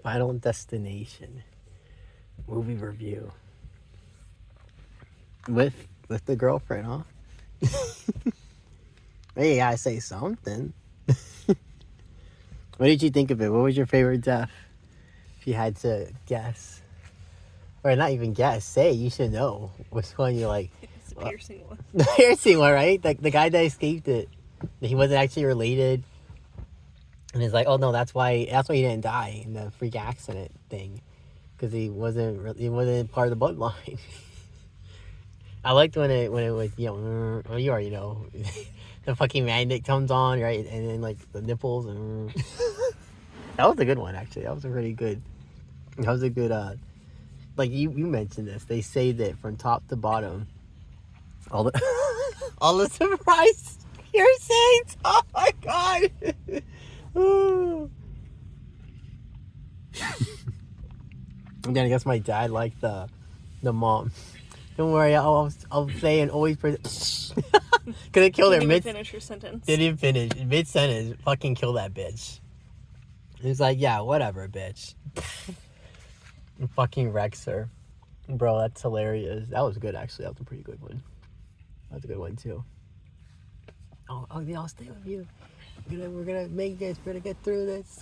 Final Destination movie review with the girlfriend, huh? Hey, you gotta say something. What did you think of it? What was your favorite death? If you had to guess, or not even guess, say, you should know which one you like. It's the piercing one. The piercing one, right? The guy that escaped it. He wasn't actually related. And it's like, oh no, that's why he didn't die in the freak accident thing, because he wasn't part of the bloodline. I liked when it was, you know, well, you already know, the fucking magnet comes on, right, and then like the nipples, and that was a good one actually. That was a really good. That was a good. Like you mentioned this, they saved it from top to bottom. All the all the surprise piercings. Oh my god. And then I guess my dad liked the mom. Don't worry, I'll say and always because it killed her Didn't even mid. finish your sentence. Didn't finish mid sentence. Fucking kill that bitch. He's like, yeah, whatever, bitch. And fucking wrecks her, bro. That's hilarious. That was good actually. That was a pretty good one. That was a good one too. Oh yeah, I'll stay with you. We're gonna make this. We're gonna get through this.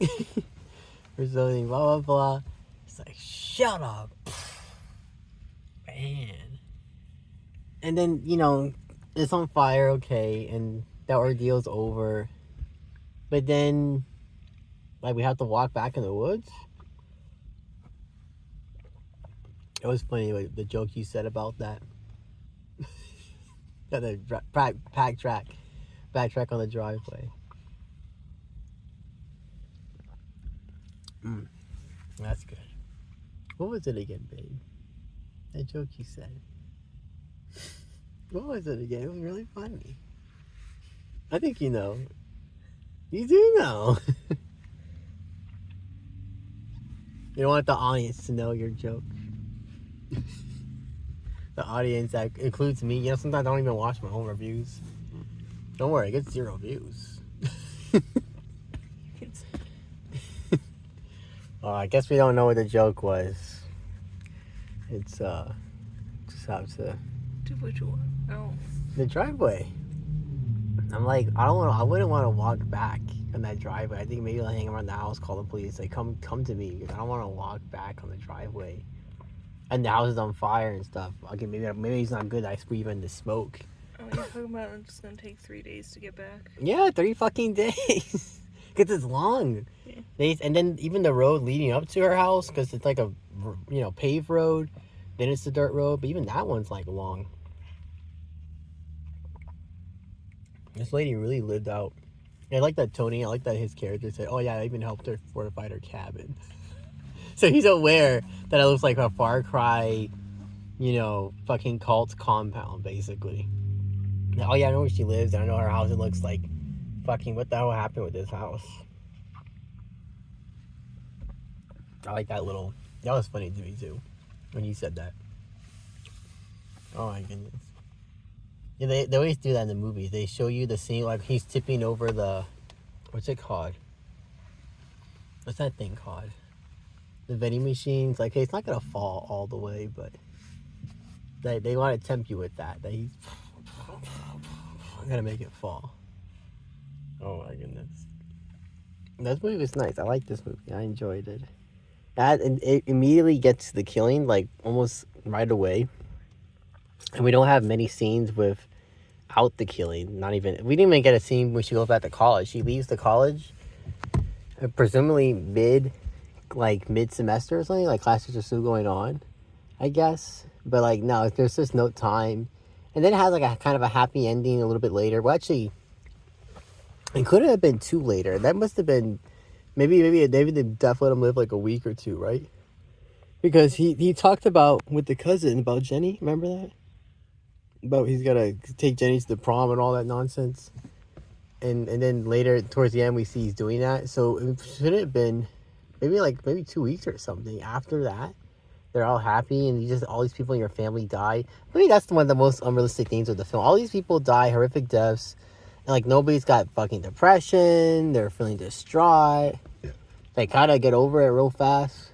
Or something. Blah blah blah. It's like, shut up, man. And then, you know, it's on fire, okay, and that ordeal's over. But then, like, we have to walk back in the woods. It was funny, like, the joke you said about that. The backtrack on the driveway. That's good. What was it again, babe? That joke you said. What was it again? It was really funny. I think you know. You do know. You don't want the audience to know your joke. The audience, that includes me. You know, sometimes I don't even watch my own reviews. Don't worry, I get 0 views. I guess we don't know what the joke was. It's, just have to... To which one? Oh. The driveway. I'm like, I wouldn't want to walk back on that driveway. I think maybe I'll hang around the house, call the police, like, come to me, because I don't want to walk back on the driveway. And the house is on fire and stuff. Okay, maybe it's not good that I breathe in the smoke. Oh, you're talking about it's gonna take 3 days to get back? Yeah, 3 fucking days. Because it's long. Yeah. And then even the road leading up to her house, because it's like a, you know, paved road. Then it's the dirt road, but even that one's like long. This lady really lived out. I like that Tony. I like that his character said, "Oh yeah, I even helped her fortify her cabin." So he's aware that it looks like a Far Cry, you know, fucking cult compound, basically. Oh yeah, I know where she lives. I know her house. It looks like fucking. What the hell happened with this house? I like that little. That was funny to me too, when you said that. Oh my goodness. Yeah, they always do that in the movies. They show you the scene like he's tipping over the, what's it called? What's that thing called? The vending machines. Like, hey, it's not gonna fall all the way, but they want to tempt you with that. That he's gonna make it fall. Oh my goodness. This movie was nice. I like this movie. I enjoyed it. And it immediately gets to the killing, like, almost right away. And we don't have many scenes without the killing. Not even... We didn't even get a scene when she goes back to college. She leaves the college, presumably mid-semester or something. Like, classes are still going on, I guess. But, like, no, there's just no time. And then it has, like, a kind of a happy ending a little bit later. Well, actually, it couldn't have been too later. That must have been... Maybe they definitely let him live, like, a week or two, right? Because he talked about, with the cousin, about Jenny. Remember that? About he's got to take Jenny to the prom and all that nonsense. And then later, towards the end, we see he's doing that. So it should have been maybe 2 weeks or something. After that, they're all happy, and all these people in your family die. Maybe that's one of the most unrealistic things of the film. All these people die horrific deaths, and like nobody's got fucking depression. They're feeling distraught. They kind of get over it real fast.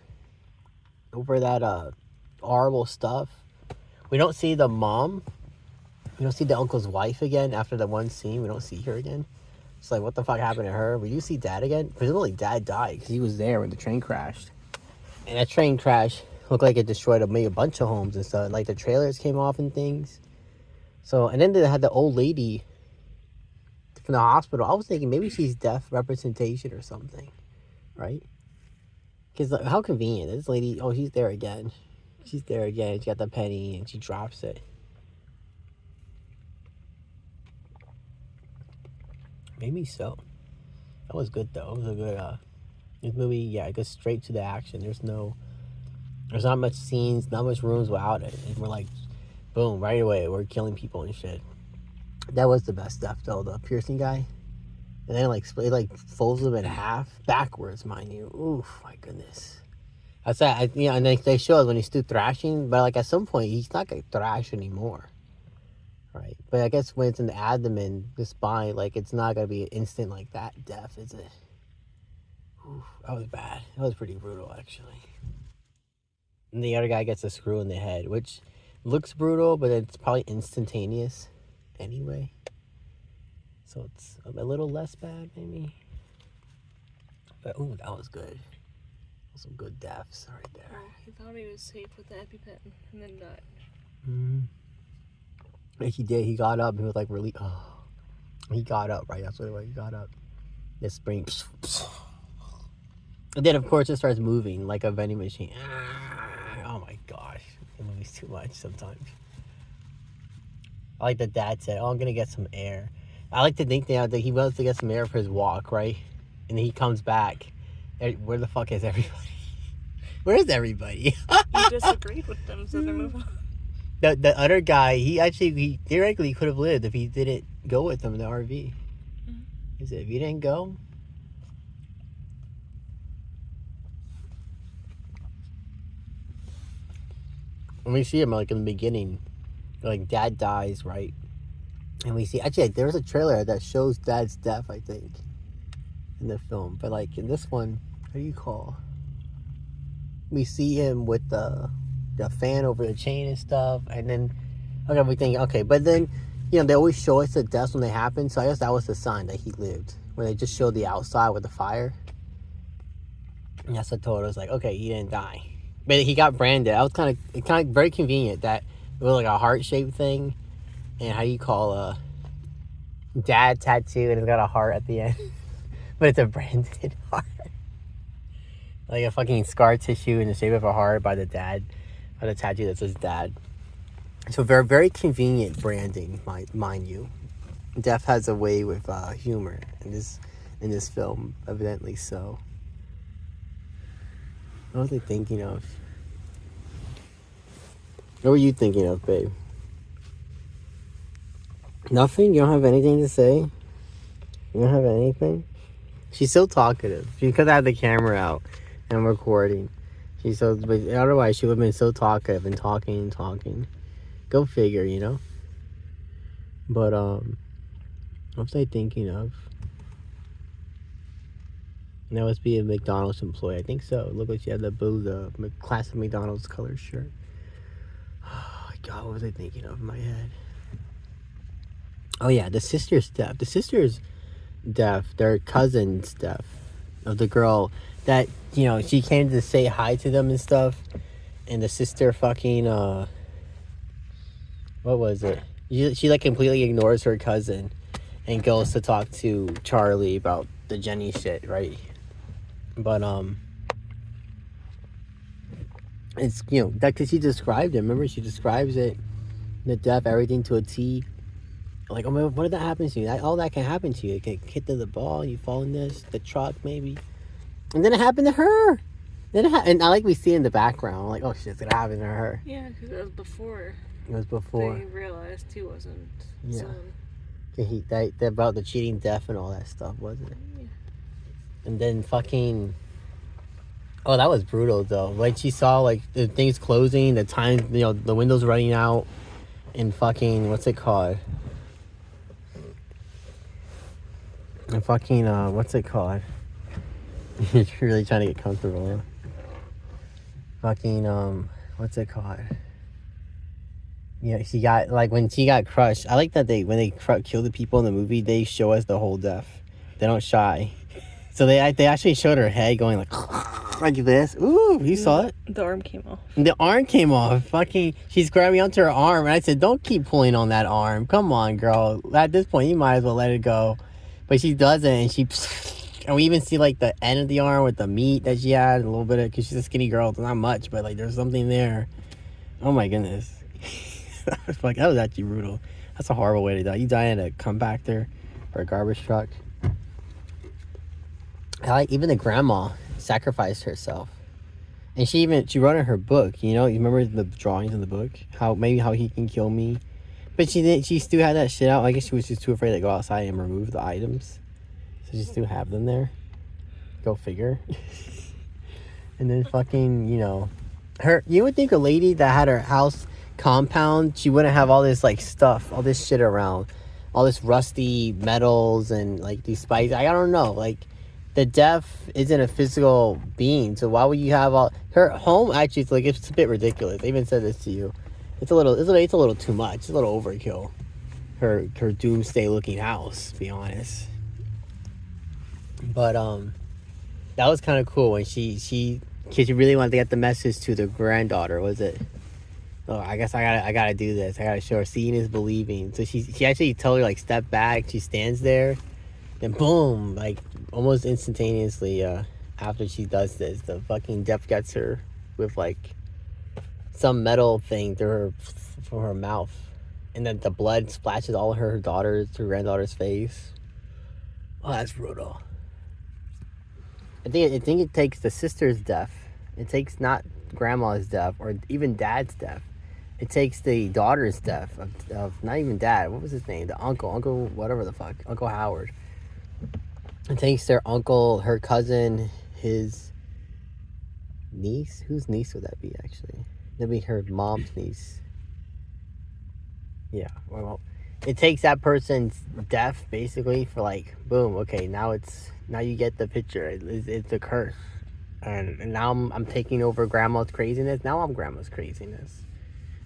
Over that horrible stuff. We don't see the mom. We don't see the uncle's wife again after the one scene. We don't see her again. It's like, what the fuck happened to her? We do see dad again. Presumably dad died because he was there when the train crashed. And that train crash looked like it destroyed maybe a bunch of homes and stuff. Like the trailers came off and things. So, and then they had the old lady from the hospital. I was thinking maybe she's deaf representation or something, right? Because like, how convenient. This lady, oh, she's there again. She's there again. She got the penny and she drops it. Maybe so. That was good though. It was a good this movie, yeah, it goes straight to the action. There's not much scenes, not much rooms without it. And we're like, boom, right away, we're killing people and shit. That was the best stuff though, the piercing guy. And then it like folds him in half, backwards, mind you. Oof, my goodness. That's that, you know, and they show us when he's still thrashing, but like at some point he's not gonna thrash anymore. Right, but I guess when it's in the abdomen, the spine, like it's not gonna be instant like that death, is it? Oof, that was bad. That was pretty brutal, actually. And the other guy gets a screw in the head, which looks brutal, but it's probably instantaneous anyway. So it's a little less bad, maybe. But ooh, that was good. Some good deaths right there. Oh, he thought he was safe with the EpiPen and then died. Mm-hmm. Like he did. He got up and he was like really. Oh, he got up, right? That's what it was. He got up. This spring. And then of course it starts moving like a vending machine. Oh my gosh, the movie's too much sometimes. I like the dad said, "Oh, I'm gonna get some air." I like to think now that he wants to get some air for his walk, right? And then he comes back. Where the fuck is everybody? Where is everybody? He disagreed with them, so they're moving on. The other guy, he theoretically could have lived if he didn't go with them in the RV. Mm-hmm. He said, if you didn't go. When we see him like in the beginning, like dad dies, right? And we see, actually there was a trailer that shows dad's death, I think, in the film. But like in this one, how do you call? We see him with the fan over the chain and stuff, and then okay, we think okay, but then you know they always show us the deaths when they happen, so I guess that was the sign that he lived. When they just showed the outside with the fire, and that's what told us like, okay, he didn't die, but he got branded. I was kind of very convenient that it was like a heart shaped thing, and how do you call dad tattoo, and it's got a heart at the end, but it's a branded heart. Like a fucking scar tissue in the shape of a heart by the dad, by the tattoo that says dad. So very, very convenient branding, mind you. Def has a way with humor in this film, evidently so. What was I thinking of? What were you thinking of, babe? Nothing? You don't have anything to say? You don't have anything? She's so talkative. She could have the camera out and recording. She's so, but otherwise she would have been so talkative and talking. Go figure, you know. But what was I thinking of? That must be a McDonald's employee. I think so. Look like she had the classic McDonald's color shirt. Oh my god, what was I thinking of in my head? Oh yeah, the sister's death. The sister's death. Their cousin's death of the girl that, you know, she came to say hi to them and stuff, and the sister fucking what was it? She like completely ignores her cousin and goes to talk to Charlie about the Jenny shit, right? But it's, you know, that because she described it. Remember, she describes it, the death, everything to a T. Like, oh my, what did that happen to you? All that can happen to you. You get hit to the ball, you fall in the truck maybe. And then it happened to her. And I like we see in the background, like, oh shit, it's gonna happen to her. Yeah, because it was before. It was before. They realized he wasn't. Yeah. Son. That about the cheating death and all that stuff, wasn't it? Yeah. And then fucking. Oh, that was brutal though. Like she saw like the things closing, the time, you know, the windows running out, and fucking what's it called? And fucking what's it called? You're really trying to get comfortable, huh? Fucking, what's it called? Yeah, she got, like, when she got crushed, I like that when they kill the people in the movie, they show us the whole death. They don't shy. So they actually showed her head going like this. Ooh, you saw it? The arm came off. The arm came off. Fucking, she's grabbing onto her arm, and I said, don't keep pulling on that arm. Come on, girl. At this point, you might as well let it go. But she doesn't, and we even see, like, the end of the arm with the meat that she had, a little bit of, because she's a skinny girl, it's not much, but, like, there's something there. Oh, my goodness. That was actually brutal. That's a horrible way to die. You die in a compactor or a garbage truck. I like, even the grandma sacrificed herself. And she wrote in her book, you remember the drawings in the book? How he can kill me. But she still had that shit out. I guess she was just too afraid to go outside and remove the items. So she still have them there. Go figure. And then fucking, you would think a lady that had her house compound, she wouldn't have all this, like, stuff, all this shit around. All this rusty metals and, like, these spikes. I don't know, like, the deaf isn't a physical being, so why would you have all her home? Actually, it's a bit ridiculous. I even said this to you. It's a little too much. It's a little overkill. Her doomsday looking house, to be honest. But that was kind of cool when she really wanted to get the message to the granddaughter. Was it? Oh, I guess I gotta do this. I gotta show her. Seeing is believing. So she actually told her, like, step back. She stands there. Then boom, like, almost instantaneously after she does this, the fucking death gets her with, like, some metal thing from her mouth. And then the blood splashes all of her granddaughter's face. Oh, that's brutal. I think it takes the sister's death. It takes not grandma's death or even dad's death. It takes the daughter's death of not even dad. What was his name? The uncle whatever the fuck. Uncle Howard. It takes their uncle, her cousin, his niece. Whose niece would that be, actually? That'd be her mom's niece. Yeah, well, it takes that person's death, basically, for, like, boom, okay, now you get the picture. It's a curse. And now I'm taking over grandma's craziness. Now I'm grandma's craziness.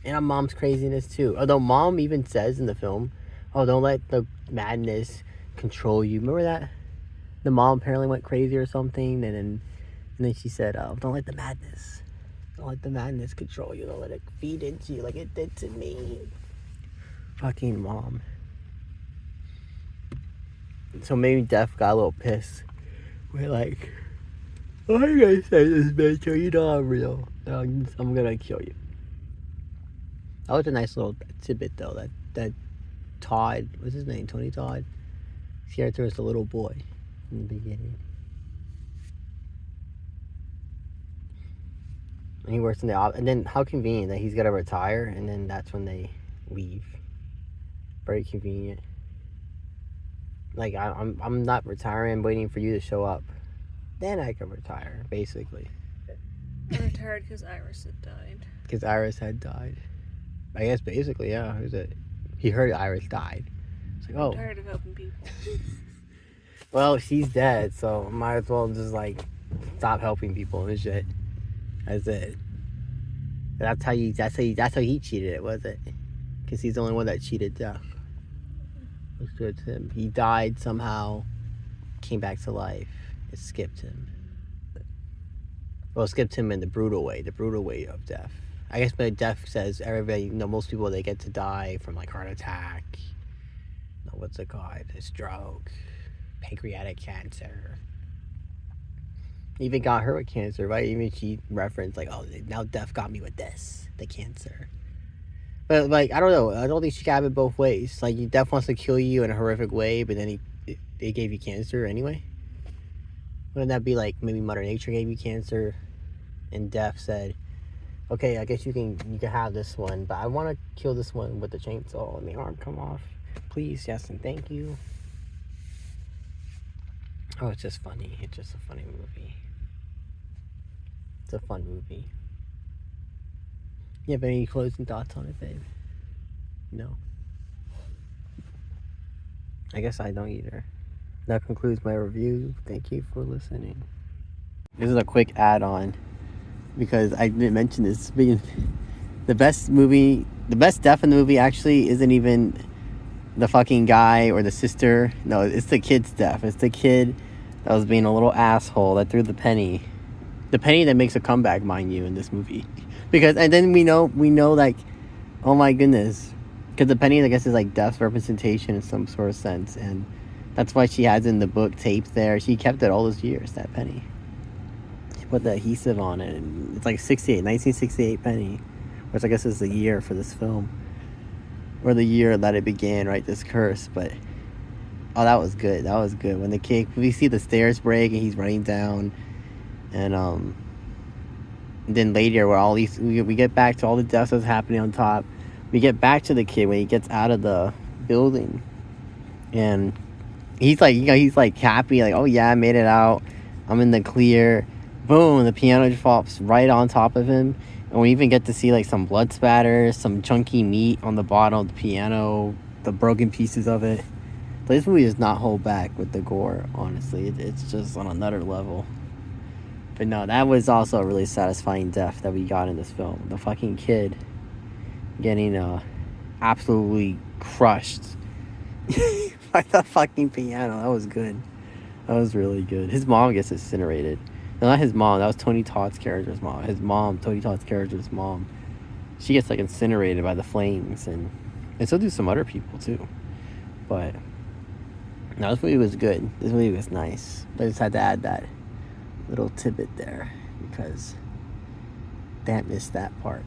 And I'm mom's craziness, too. Although mom even says in the film, oh, don't let the madness control you. Remember that? The mom apparently went crazy or something, and then she said, don't let the madness control you. Don't let it feed into you like it did to me. Fucking mom. So maybe Def got a little pissed. We're like, why are you gonna say this, bitch? You know I'm real. I'm gonna kill you. That was a nice little tidbit, though. That Todd, what's his name? Tony Todd? His character was a little boy in the beginning. And he works in the and then how convenient that he's gotta retire, and then that's when they leave. Very convenient. Like, I'm not retiring. I'm waiting for you to show up. Then I can retire, basically. I retired because Iris had died. Because Iris had died. I guess basically, yeah. He heard Iris died. It's like, oh. I'm tired of helping people. Well, she's dead, so might as well just, like, stop helping people and shit. That's it. That's how he cheated it, was it? Because he's the only one that cheated death. Let's do it to him. He died somehow, came back to life. It skipped him. Well, it skipped him in the brutal way of death. I guess by death says everybody, most people, they get to die from, like, heart attack. What's it called? A stroke, pancreatic cancer. Even got her with cancer, right? Even she referenced, like, oh, now death got me with this, the cancer. But, like, I don't know. I don't think she got it both ways. Like, death wants to kill you in a horrific way, but then they gave you cancer anyway. Wouldn't that be like maybe Mother Nature gave you cancer, and death said, okay, I guess you can have this one, but I want to kill this one with the chainsaw and the arm come off. Please, yes, and thank you. Oh, it's just funny. It's just a funny movie. It's a fun movie. You have any closing thoughts on it, babe? No. I guess I don't either. That concludes my review. Thank you for listening. This is a quick add-on because I didn't mention this. Being the best death in the movie actually isn't even the fucking guy or the sister. No, it's the kid's death. It's the kid that was being a little asshole that threw the penny. The penny that makes a comeback, mind you, in this movie. Because, and then we know like, oh my goodness. Because the penny, I guess, is like death's representation in some sort of sense. And that's why she has in the book taped there. She kept it all those years, that penny. She put the adhesive on it. And it's like 1968 penny. Which I guess is the year for this film. Or the year that it began, right? This curse. But, oh, that was good. That was good. When the kid, we see the stairs break and he's running down. And then later, where all these, we get back to all the deaths that's happening on top. We get back to the kid when he gets out of the building, and he's like, he's like happy, like, oh yeah, I made it out, I'm in the clear. Boom, the piano just falls right on top of him, and we even get to see like some blood spatter, some chunky meat on the bottom of the piano, the broken pieces of it. This movie does not hold back with the gore, honestly. It's just on another level. But no, that was also a really satisfying death that we got in this film. The fucking kid getting absolutely crushed by the fucking piano. That was good. That was really good. His mom gets incinerated. No, not his mom. That was Tony Todd's character's mom. His mom, Tony Todd's character's mom. She gets like incinerated by the flames, and so do some other people too. But no, this movie was good. This movie was nice. I just had to add that little tidbit there because they missed that part.